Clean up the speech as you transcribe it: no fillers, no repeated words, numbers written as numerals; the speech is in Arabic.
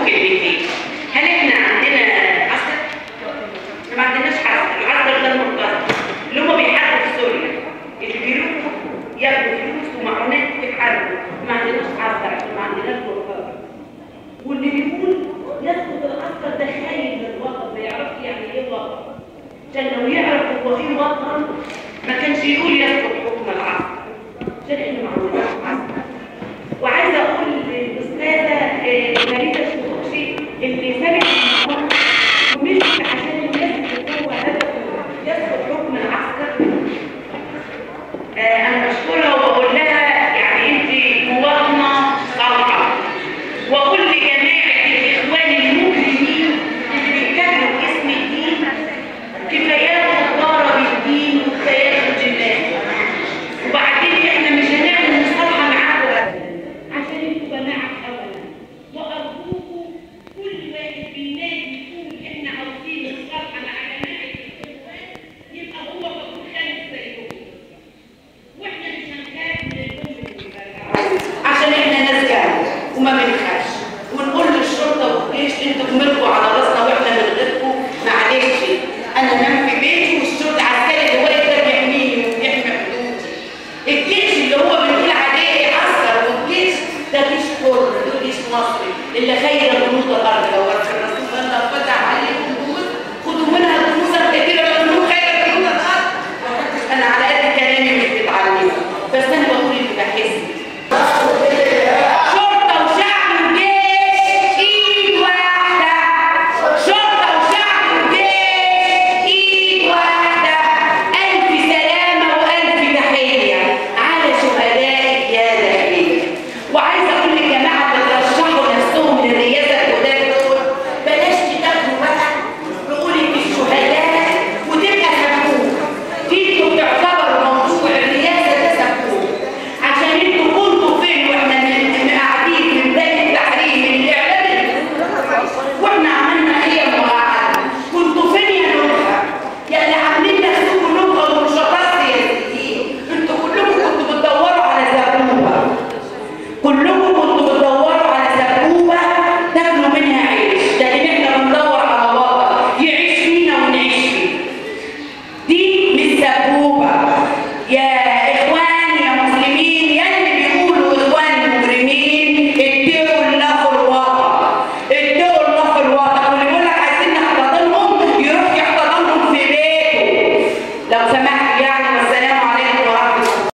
كلمتين. هل احنا عندنا عسكر؟ احنا ما عندناش عسكر، العسكر ده المنتظر اللي هم بيحاربوا في سوريا، اللي بيروحوا ياخدوا فلوس ومعونات ويحاربوا. ما عندناش عسكر، ما عندناش مرتضى. واللي بيقول يسقط العسكر ده خاين للوطن، ما يعرفش يعني ايه وطن. عشان لو يعرف هو ايه وطن ما كانش يقول يسقط حكم العسكر. عشان احنا ما عندناش عسكر. وعايزه اقول للاستاذه فريده الشخوشي اللي سابت المحاضره ومشيت عشان الناس اللي هو هدف يسقط حكم العسكر. انا بشكرها وبقول لها يعني انت مواطنه صالحه. واقول لجماعه الاخوان المجرمين اللي بيتكلموا باسم الدين كفايات ضرر الدين وكفايات الجنات. وبعدين احنا مش هنعمل مصالحه معاكم ابدا عشان انتوا جماعه اولا. وارجوكم كل واحد بالنادي يقول احنا عاوزين مصالحه مع جماعه الاخوان يبقى هو مفروض خالد زيهم. واحنا مش هنخاف من الام عشان احنا ناس جاهله وما بنخافش، ونقول للشرطه والجيش انتوا كملكوا على راسنا واحنا من غيركم معلش. انا انام في بيتي والشرطه عسكري اللي واقف ده بيحميني وبيحمي حدودي. الجيش اللي هو بنقول عليه عسكر والجيش ده جيش حر، ده جيش مصري اللي خير جنود الارض لو